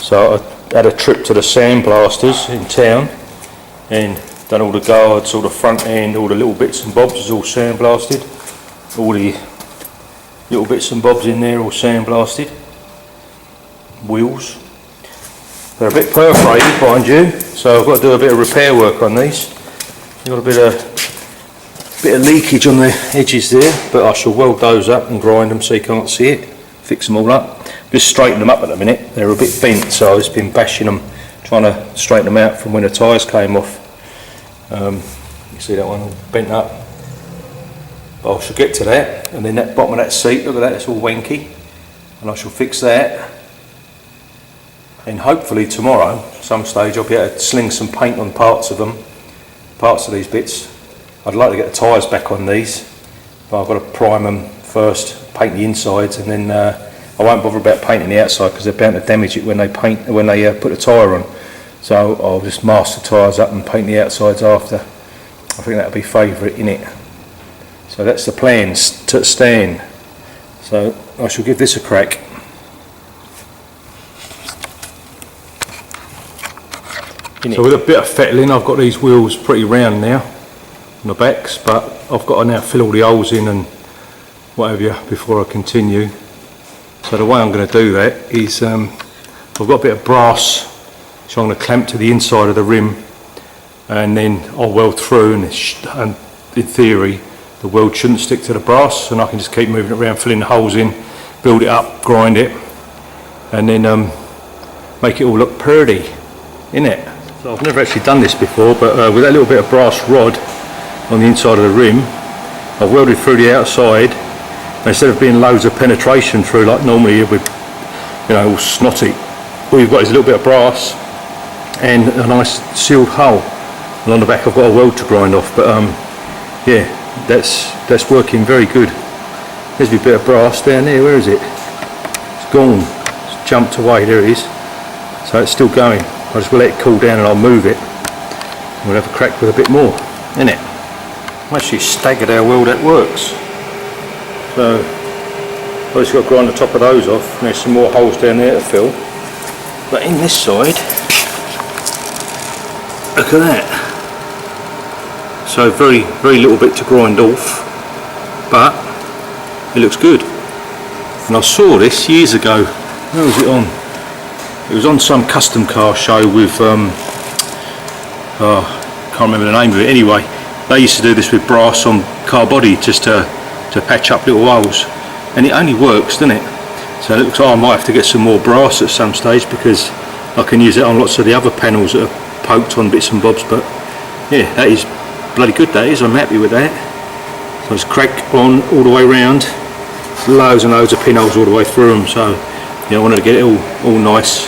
So I had a trip to the sandblasters in town and done all the guards, all the front end, all the little bits and bobs is all sandblasted. All the little bits and bobs in there all sandblasted. Wheels. They're a bit perforated, mind you, so I've got to do a bit of repair work on these. You've got a bit of leakage on the edges there, but I shall weld those up and grind them so you can't see it. Fix them all up. Just straighten them up at the minute. They're a bit bent, so I've just been bashing them, trying to straighten them out from when the tyres came off. You see that one all bent up. But I shall get to that, and then that bottom of that seat, look at that, it's all wanky, and I shall fix that. And hopefully tomorrow, some stage, I'll be able to sling some paint on parts of them, parts of these bits. I'd like to get the tyres back on these, but I've got to prime them first, paint the insides, and then I won't bother about painting the outside because they're bound to damage it when they put the tyre on. So I'll just mask the tyres up and paint the outsides after. I think that'll be favourite, innit? So that's the plan to stand. So I shall give this a crack. So with a bit of fettling, I've got these wheels pretty round now on the backs, but I've got to now fill all the holes in and whatever before I continue. So the way I'm going to do that is I've got a bit of brass which I'm going to clamp to the inside of the rim, and then I'll weld through, and in theory the weld shouldn't stick to the brass, and I can just keep moving it around, filling the holes in, build it up, grind it, and then make it all look pretty, innit? So I've never actually done this before, but with that little bit of brass rod on the inside of the rim, I've welded through the outside, and instead of being loads of penetration through like normally it would, you know, all snotty, all you've got is a little bit of brass and a nice sealed hole. And on the back I've got a weld to grind off, but yeah, that's working very good. There's a bit of brass down there, where is it? It's gone, it's jumped away, there it is. So it's still going. I just will let it cool down and I'll move it. And we'll have a crack with a bit more, innit? I'm actually staggered how well that works. So I've just got to grind the top of those off, and there's some more holes down there to fill. But in this side, look at that. So very little bit to grind off, but it looks good. And I saw this years ago. Where was it on? It was on some custom car show with, can't remember the name of it. Anyway, they used to do this with brass on car body just to patch up little holes, and it only works, doesn't it? So it looks like I might have to get some more brass at some stage, because I can use it on lots of the other panels that are poked on bits and bobs. But yeah, that is bloody good, that is. I'm happy with that. So it's crack on all the way around, loads and loads of pinholes all the way through them. So yeah, I wanted to get it all nice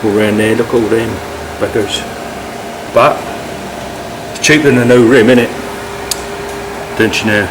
all around there. Look at all them backers. But it's cheaper than a new rim, innit? Don't you know?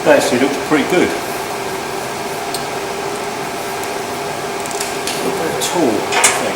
That actually looks pretty good. A little bit tall, I think.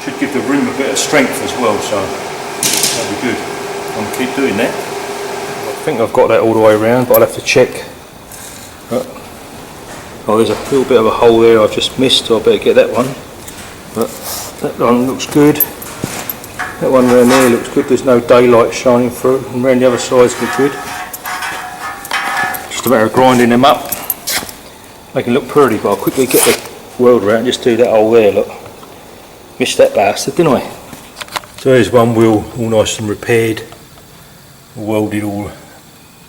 should give the rim a bit of strength as well, so that'll be good. I'm going to keep doing that. I think I've got that all the way around, but I'll have to check. Oh, there's a little bit of a hole there I've just missed, so I better get that one. But that one looks good. That one around there looks good, there's no daylight shining through, and around the other side's good. Just a matter of grinding them up. They can look pretty, but I'll quickly get the welder out and just do that hole there, look. Missed that bastard, didn't I? So there's one wheel, all nice and repaired. Welded all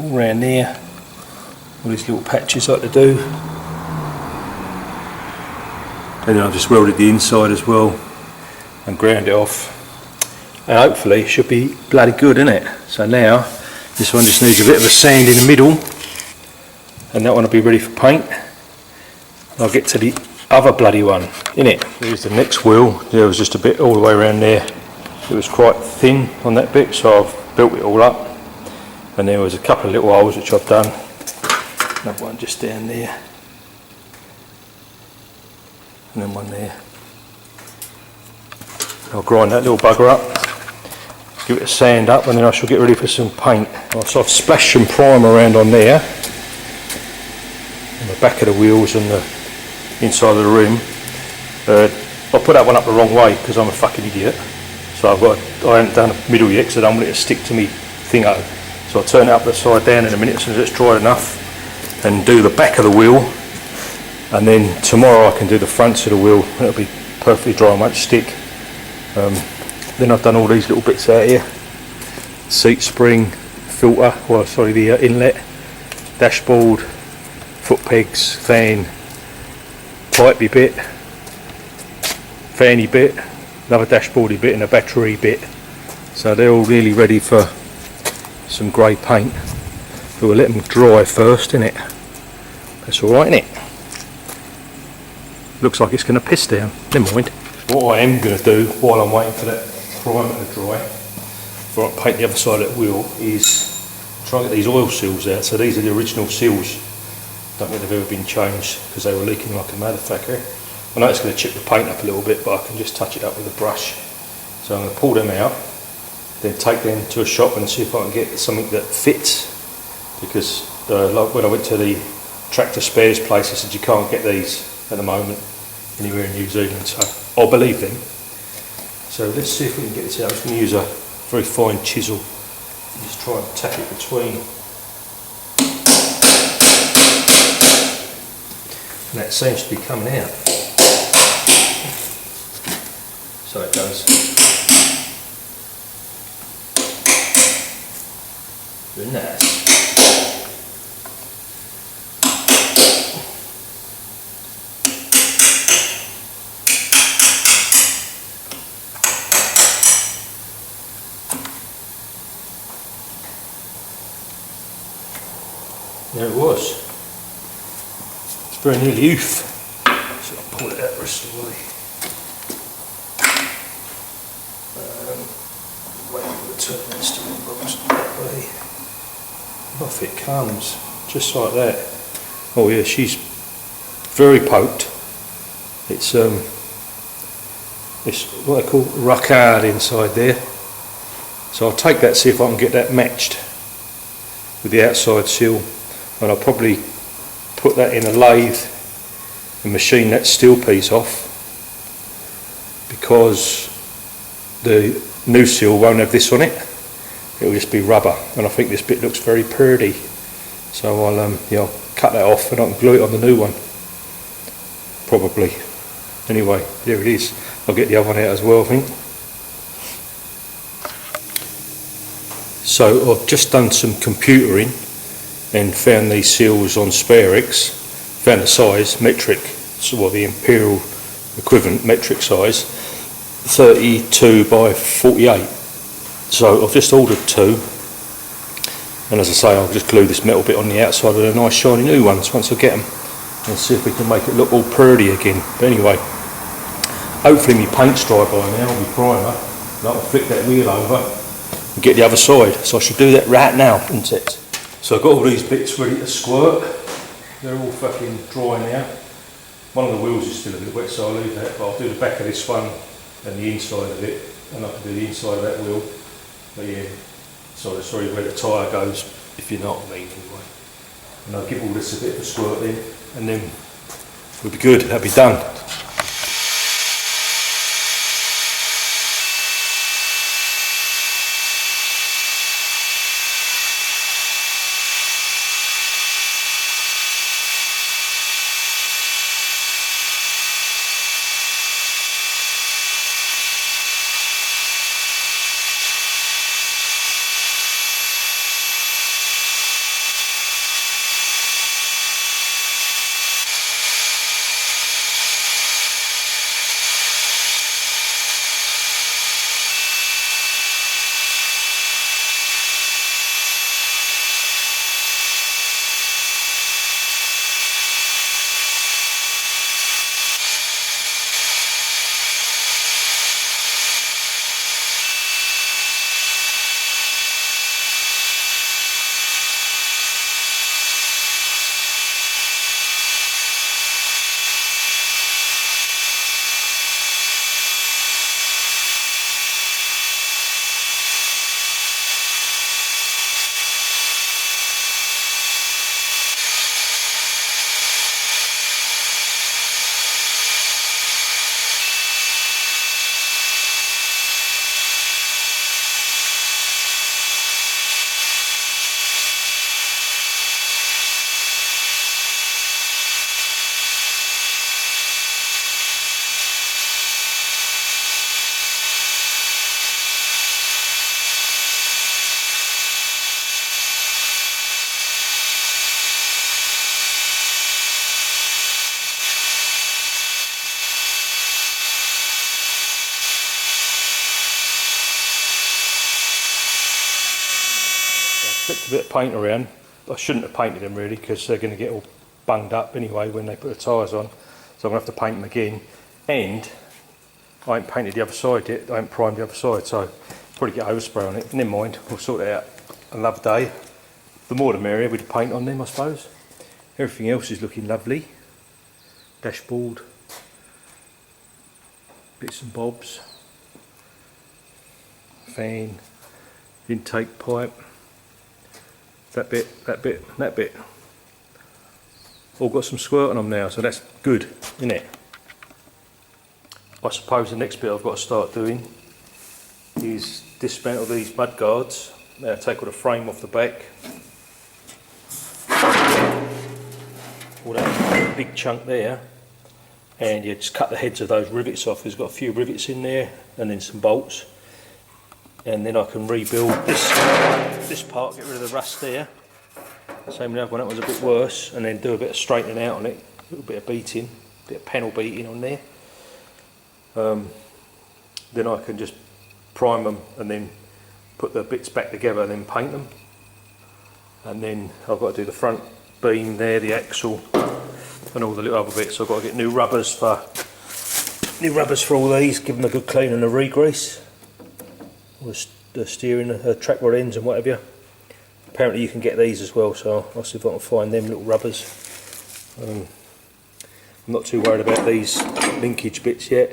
around there. All these little patches like to do. And then I've just welded the inside as well and ground it off. And hopefully it should be bloody good, innit? So now this one just needs a bit of a sand in the middle, and that one will be ready for paint. And I'll get to the other bloody one, innit? Here's the next wheel. There was just a bit all the way around there. It was quite thin on that bit, so I've built it all up. And there was a couple of little holes which I've done. Another one just down there. And then one there. I'll grind that little bugger up, give it a sand up, and then I shall get ready for some paint. So I've splashed some primer around on there, on the back of the wheels and the inside of the rim. I put that one up the wrong way because I'm a fucking idiot. So I haven't done a middle yet because I don't want it to stick to me thingo. So I'll turn it up the side down in a minute as soon as it's dried enough, and do the back of the wheel. And then tomorrow I can do the fronts of the wheel. It'll be perfectly dry and won't stick. Then I've done all these little bits out here. Seat spring, filter, the inlet, dashboard, foot pegs, fan, pipey bit, fanny bit, another dashboardy bit and a battery bit. So they're all really ready for some grey paint. But we'll let them dry first, innit? That's alright, innit? Looks like it's going to piss down. Never mind. What I am going to do while I'm waiting for that primer to dry, before I paint the other side of that wheel, is try and get these oil seals out. So these are the original seals. Don't think they've ever been changed because they were leaking like a motherfucker. I know it's going to chip the paint up a little bit, but I can just touch it up with a brush. So I'm going to pull them out, then take them to a shop and see if I can get something that fits. Because like when I went to the tractor spares place, I said you can't get these at the moment anywhere in New Zealand, so I'll believe them. So let's see if we can get this out. I'm just going to use a very fine chisel and just try and tap it between. And that seems to be coming out. So it does. Very nice. There it was. It's very nearly oof. So I'll pull it out the rest of the way. Wait for the turn this to the box that way. Off it comes, just like that. Oh yeah, she's very poked. It's what they call rock hard inside there. So I'll take that, see if I can get that matched with the outside seal. And I'll probably put that in a lathe and machine that steel piece off, because the new seal won't have this on it. It will just be rubber, and I think this bit looks very pretty. So I'll cut that off and I can glue it on the new one, probably. Anyway, there it is. I'll get the other one out as well, I think. So I've just done some computering and found these seals on Sparex, found the size, metric, so the imperial equivalent metric size, 32 by 48. So I've just ordered two, and as I say, I'll just glue this metal bit on the outside of the nice shiny new ones once I get them, and see if we can make it look all pretty again. But anyway, hopefully my paint's dry by now, my primer, and I can flick that wheel over and get the other side. So I should do that right now, isn't it? So I've got all these bits ready to squirt. They're all fucking dry now. One of the wheels is still a bit wet, so I'll leave that, but I'll do the back of this one and the inside of it, and I can do the inside of that wheel. But yeah, sorry where the tyre goes, if you know what I mean anyway. And I'll give all this a bit of a squirt in, and then we'll be good, that'll be done. Flicked a bit of paint around. I shouldn't have painted them really, because they're going to get all bunged up anyway when they put the tyres on. So I'm going to have to paint them again. And I ain't painted the other side yet. I ain't primed the other side, so probably get overspray on it. Never mind, we'll sort it out another day. The more the merrier with the paint on them, I suppose. Everything else is looking lovely. Dashboard, bits and bobs, fan, intake pipe. That bit, that bit, that bit. All got some squirt on them now, so that's good, isn't it? I suppose the next bit I've got to start doing is dismantle these mud guards. Now take all the frame off the back. All that big chunk there. And you just cut the heads of those rivets off. There's got a few rivets in there and then some bolts. And then I can rebuild this part, get rid of the rust there. Same with the other one, that was a bit worse, and then do a bit of straightening out on it, a little bit of beating, a bit of panel beating on there. Then I can just prime them and then put the bits back together and then paint them. And then I've got to do the front beam there, the axle, and all the little other bits. So I've got to get new rubbers for all these, give them a good clean and a re-grease. The steering, track rod ends and whatever. Apparently you can get these as well, so I'll see if I can find them little rubbers. I'm not too worried about these linkage bits yet.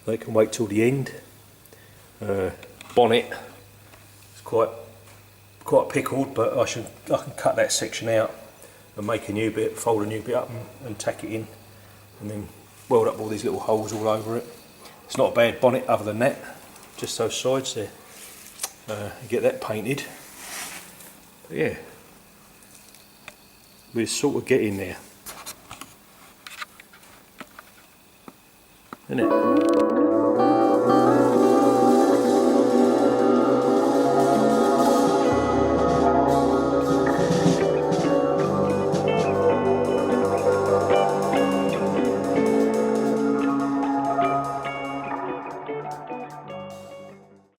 They can wait till the end. Bonnet is quite pickled, but I can cut that section out and make a new bit, fold a new bit up and tack it in, and then weld up all these little holes all over it. It's not a bad bonnet other than that. Just those sides there. Get that painted. But yeah, we're sort of getting there, isn't it?